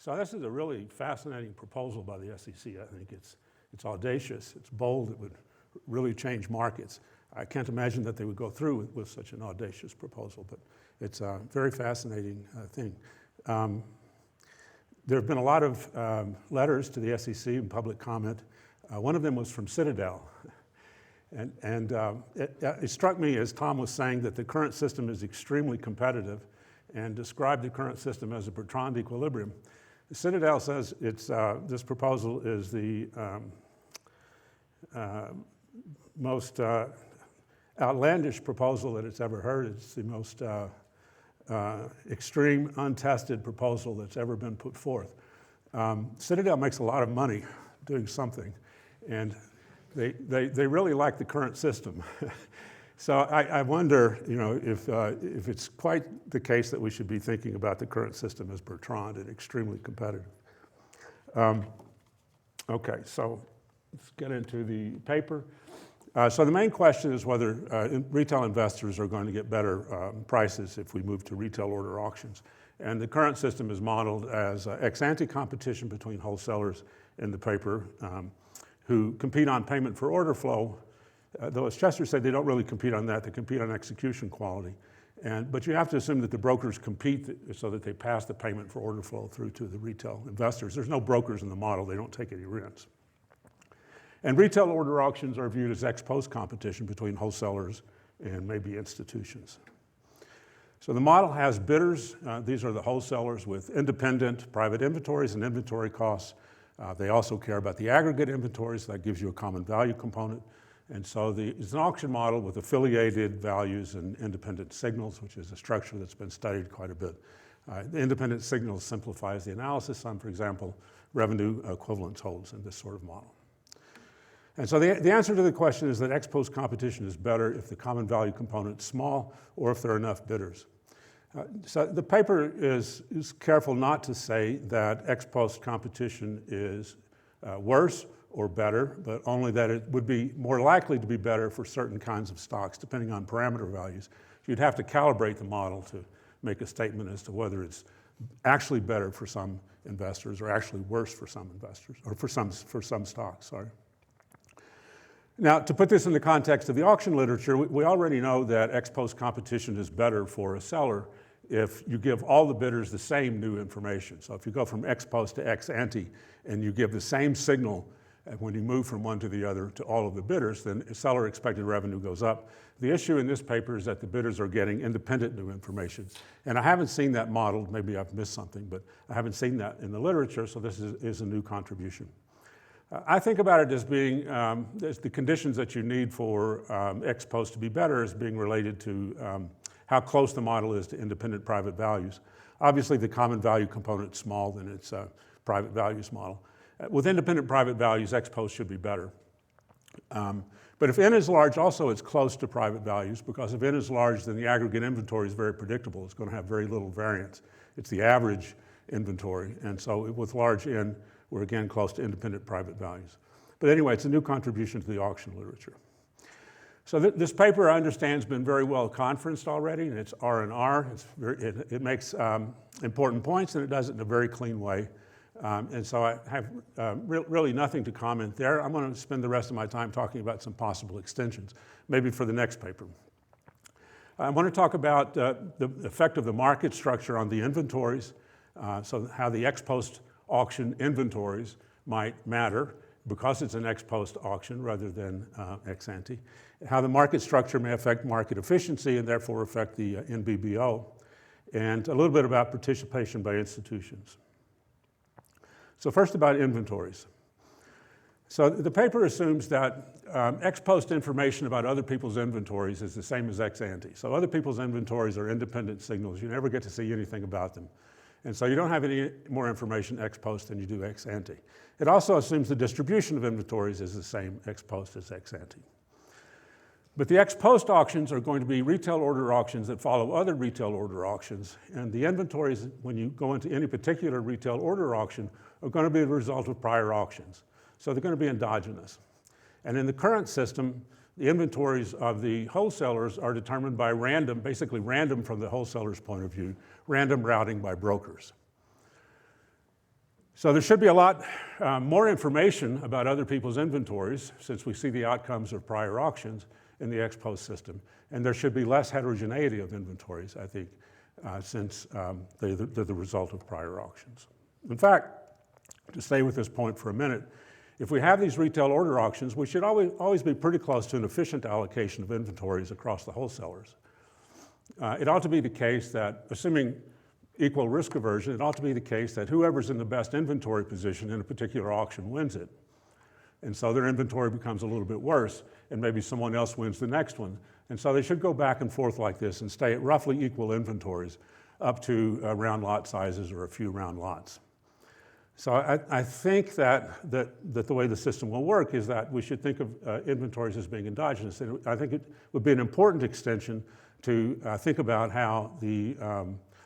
So this is a really fascinating proposal by the SEC. I think it's audacious, it's bold, it would really change markets. I can't imagine that they would go through with such an audacious proposal, but it's a very fascinating thing. There have been a lot of letters to the SEC and public comment. One of them was from Citadel. And it struck me as Tom was saying that the current system is extremely competitive and described the current system as a Bertrand equilibrium. Citadel says this proposal is the most outlandish proposal that it's ever heard. It's the most extreme, untested proposal that's ever been put forth. Citadel makes a lot of money doing something, and they really like the current system. So I wonder, if it's quite the case that we should be thinking about the current system as Bertrand and extremely competitive. Okay, so let's get into the paper. So the main question is whether retail investors are going to get better prices if we move to retail order auctions. And the current system is modeled as ex-ante competition between wholesalers in the paper who compete on payment for order flow, though as Chester said, they don't really compete on that, they compete on execution quality. But you have to assume that the brokers compete so that they pass the payment for order flow through to the retail investors. There's no brokers in the model, they don't take any rents. And retail order auctions are viewed as ex-post competition between wholesalers and maybe institutions. So the model has bidders. These are the wholesalers with independent private inventories and inventory costs. They also care about the aggregate inventories. That gives you a common value component. And so it's an auction model with affiliated values and independent signals, which is a structure that's been studied quite a bit. The independent signals simplifies the analysis on, for example, revenue equivalence holds in this sort of model. And so the answer to the question is that ex-post competition is better if the common value component is small or if there are enough bidders. So the paper is careful not to say that ex-post competition is worse or better, but only that it would be more likely to be better for certain kinds of stocks, depending on parameter values. You'd have to calibrate the model to make a statement as to whether it's actually better for some investors or actually worse for some investors, or for some stocks, sorry. Now, to put this in the context of the auction literature, we already know that ex-post competition is better for a seller if you give all the bidders the same new information. So if you go from ex-post to ex-ante and you give the same signal when you move from one to the other to all of the bidders, then seller expected revenue goes up. The issue in this paper is that the bidders are getting independent new information. And I haven't seen that modeled, maybe I've missed something, but I haven't seen that in the literature, so this is a new contribution. I think about it as being, the conditions that you need for ex-post to be better as being related to how close the model is to independent private values. Obviously, the common value component is small than its private values model. With independent private values, ex-post should be better. But if N is large, also it's close to private values, because if N is large, then the aggregate inventory is very predictable. It's going to have very little variance. It's the average inventory, and so with large N, we're again close to independent private values. But anyway, it's a new contribution to the auction literature. So this paper, I understand, has been very well conferenced already, and it's R&R. It makes important points, and it does it in a very clean way. And so I have really nothing to comment there. I'm going to spend the rest of my time talking about some possible extensions, maybe for the next paper. I want to talk about the effect of the market structure on the inventories, so how the ex-post auction inventories might matter because it's an ex-post auction rather than ex-ante, how the market structure may affect market efficiency and therefore affect the NBBO, and a little bit about participation by institutions. So first about inventories. So the paper assumes that ex-post information about other people's inventories is the same as ex-ante. So other people's inventories are independent signals. You never get to see anything about them. And so you don't have any more information ex-post than you do ex-ante. It also assumes the distribution of inventories is the same ex-post as ex-ante. But the ex-post auctions are going to be retail order auctions that follow other retail order auctions. And the inventories, when you go into any particular retail order auction, are going to be the result of prior auctions. So they're going to be endogenous. And in the current system, the inventories of the wholesalers are determined by random, basically random from the wholesaler's point of view, random routing by brokers. So there should be a lot more information about other people's inventories since we see the outcomes of prior auctions in the ex-post system. And there should be less heterogeneity of inventories, I think, since they're the result of prior auctions. In fact, to stay with this point for a minute, if we have these retail order auctions, we should always be pretty close to an efficient allocation of inventories across the wholesalers. It ought to be the case that, assuming equal risk aversion, it ought to be the case that whoever's in the best inventory position in a particular auction wins it. And so their inventory becomes a little bit worse, and maybe someone else wins the next one. And so they should go back and forth like this and stay at roughly equal inventories up to round lot sizes or a few round lots. So I think that the way the system will work is that we should think of inventories as being endogenous. And I think it would be an important extension to think about how the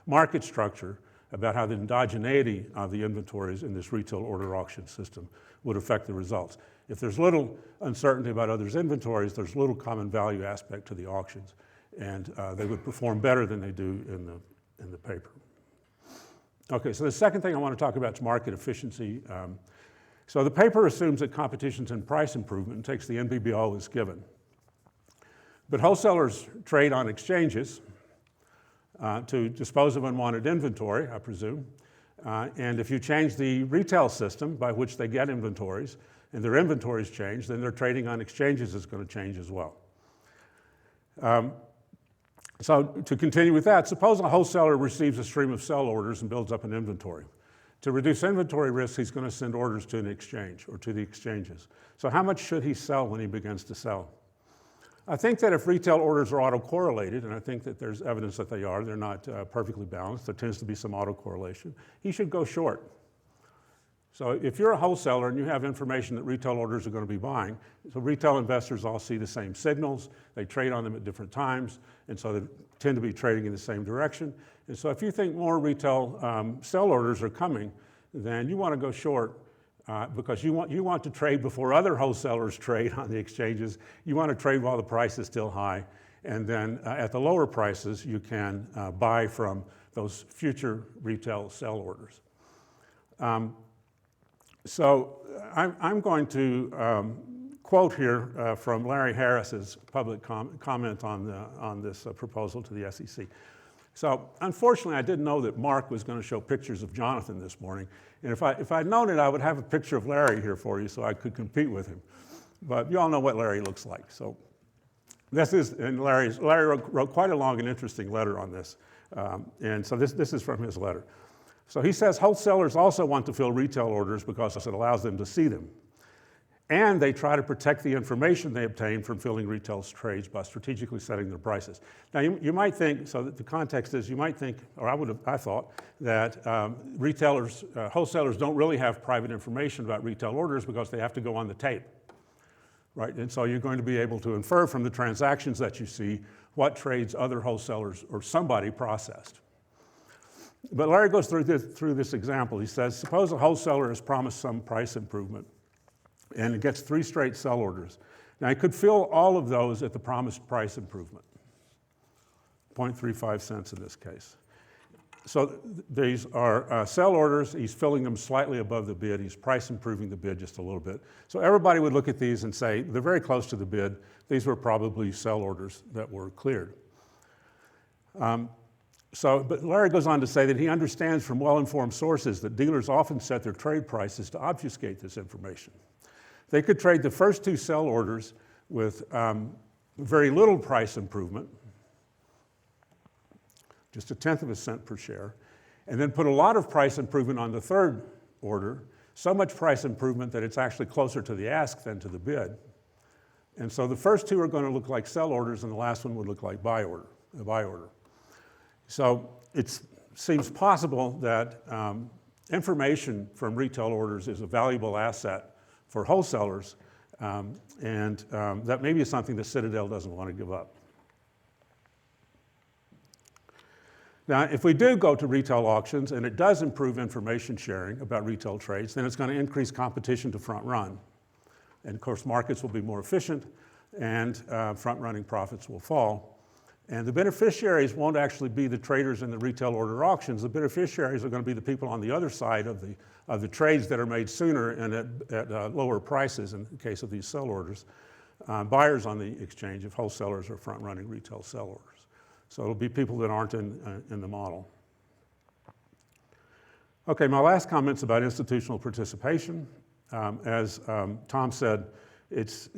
market structure, about how the endogeneity of the inventories in this retail order auction system would affect the results. If there's little uncertainty about others' inventories, there's little common value aspect to the auctions, and they would perform better than they do in the paper. Okay, so the second thing I want to talk about is market efficiency. So the paper assumes that competition's in price improvement and takes the NBBO as given. But wholesalers trade on exchanges to dispose of unwanted inventory, I presume. And if you change the retail system by which they get inventories, and their inventories change, then their trading on exchanges is going to change as well. So to continue with that, suppose a wholesaler receives a stream of sell orders and builds up an inventory. To reduce inventory risk, he's going to send orders to an exchange or to the exchanges. So how much should he sell when he begins to sell? I think that if retail orders are autocorrelated, and I think that there's evidence that they are, they're not perfectly balanced, there tends to be some autocorrelation, he should go short. So if you're a wholesaler and you have information that retail orders are going to be buying, so retail investors all see the same signals, they trade on them at different times, and so they tend to be trading in the same direction. And so if you think more retail sell orders are coming, then you want to go short because you want to trade before other wholesalers trade on the exchanges. You want to trade while the price is still high, and then at the lower prices, you can buy from those future retail sell orders. So I'm going to quote here from Larry Harris's public comment on this proposal to the SEC. So unfortunately, I didn't know that Mark was going to show pictures of Jonathan this morning. And if I'd known it, I would have a picture of Larry here for you so I could compete with him. But you all know what Larry looks like. So this is, and Larry wrote quite a long and interesting letter on this. And so this is from his letter. So he says wholesalers also want to fill retail orders because it allows them to see them. And they try to protect the information they obtain from filling retail trades by strategically setting their prices. Now you might think, so that the context is, you might think, or I thought, that wholesalers don't really have private information about retail orders because they have to go on the tape, right? And so you're going to be able to infer from the transactions that you see what trades other wholesalers or somebody processed. But Larry goes through this example. He says, suppose a wholesaler has promised some price improvement and it gets 3 straight sell orders. Now, he could fill all of those at the promised price improvement, 0.35 cents in this case. So these are sell orders. He's filling them slightly above the bid. He's price improving the bid just a little bit. So everybody would look at these and say, they're very close to the bid. These were probably sell orders that were cleared. But Larry goes on to say that he understands from well-informed sources that dealers often set their trade prices to obfuscate this information. They could trade the first 2 sell orders with very little price improvement, just 1/10 of a cent per share, and then put a lot of price improvement on the 3rd order, so much price improvement that it's actually closer to the ask than to the bid. And so the first 2 are going to look like sell orders, and the last one would look like a buy order. So it seems possible that information from retail orders is a valuable asset for wholesalers, and that may be something that Citadel doesn't want to give up. Now, if we do go to retail auctions and it does improve information sharing about retail trades, then it's going to increase competition to front run. And of course, markets will be more efficient and front running profits will fall. And the beneficiaries won't actually be the traders in the retail order auctions. The beneficiaries are going to be the people on the other side of the trades that are made sooner and at lower prices in the case of these sell orders. Buyers on the exchange if wholesalers are front-running retail sell orders. So it'll be people that aren't in the model. Okay, my last comment's about institutional participation. As Tom said, it's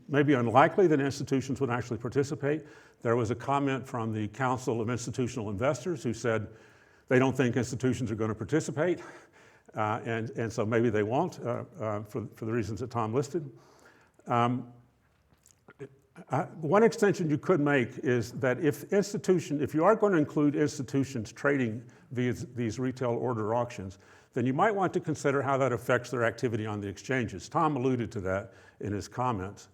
maybe unlikely that institutions would actually participate. There was a comment from the Council of Institutional Investors who said they don't think institutions are going to participate, and so maybe they won't for the reasons that Tom listed. One extension you could make is that if you are going to include institutions trading via these retail order auctions, then you might want to consider how that affects their activity on the exchanges. Tom alluded to that in his comments.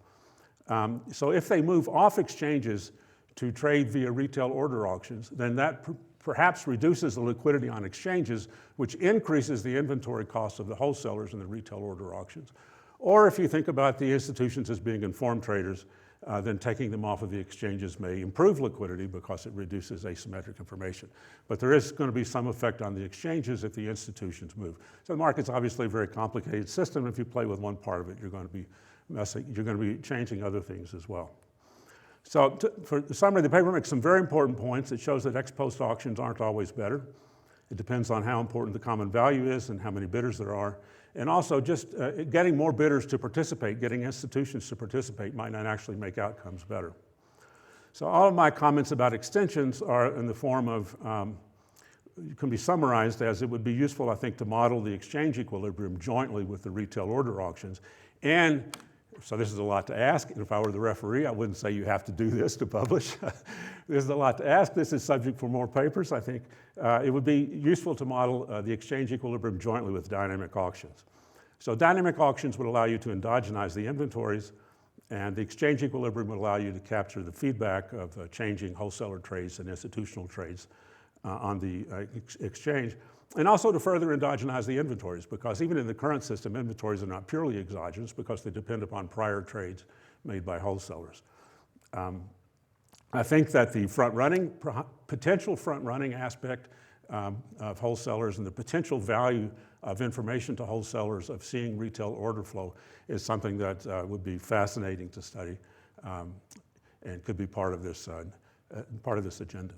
So if they move off exchanges to trade via retail order auctions, then that perhaps reduces the liquidity on exchanges, which increases the inventory costs of the wholesalers in the retail order auctions. Or if you think about the institutions as being informed traders, then taking them off of the exchanges may improve liquidity because it reduces asymmetric information. But there is going to be some effect on the exchanges if the institutions move. So the market's obviously a very complicated system. If you play with one part of it, you're going to be changing other things as well. So for the summary, the paper makes some very important points. It shows that ex post auctions aren't always better. It depends on how important the common value is and how many bidders there are. And also just getting more bidders to participate, getting institutions to participate might not actually make outcomes better. So all of my comments about extensions are in the form of, can be summarized as it would be useful, I think, to model the exchange equilibrium jointly with the retail order auctions. And so this is a lot to ask. If I were the referee, I wouldn't say you have to do this to publish. This is a lot to ask. This is subject for more papers. I think it would be useful to model the exchange equilibrium jointly with dynamic auctions. So dynamic auctions would allow you to endogenize the inventories, and the exchange equilibrium would allow you to capture the feedback of changing wholesaler trades and institutional trades on the exchange, and also to further endogenize the inventories, because even in the current system, inventories are not purely exogenous because they depend upon prior trades made by wholesalers. I think that the potential front-running aspect of wholesalers and the potential value of information to wholesalers of seeing retail order flow is something that would be fascinating to study and could be part of this agenda.